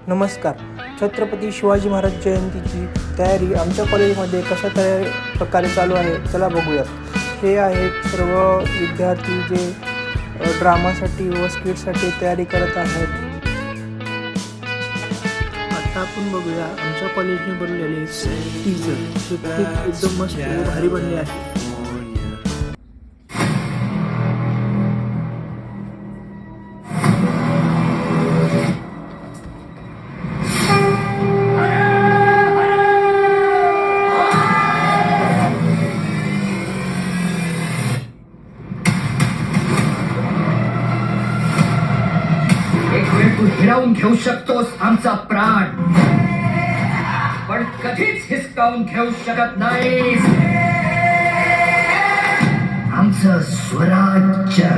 नमस्कार. छत्रपती शिवाजी महाराज जयंतीची तयारी आमच्या कॉलेजमध्ये कशा प्रकारे चालू आहे चला बघूयात. हे आहेत सर्व विद्यार्थी जे ड्रामासाठी व स्किटसाठी तयारी करत आहेत. आता आपण बघूया आमच्या कॉलेजने बनलेले टीजर जे खूप एकदम मस्त व भारी बनले आहे. तू हिरावून घेऊ शकतोस आमचा प्राण, पण कधीच हिसकावून घेऊ शकत नाहीस आमचं स्वराज्य.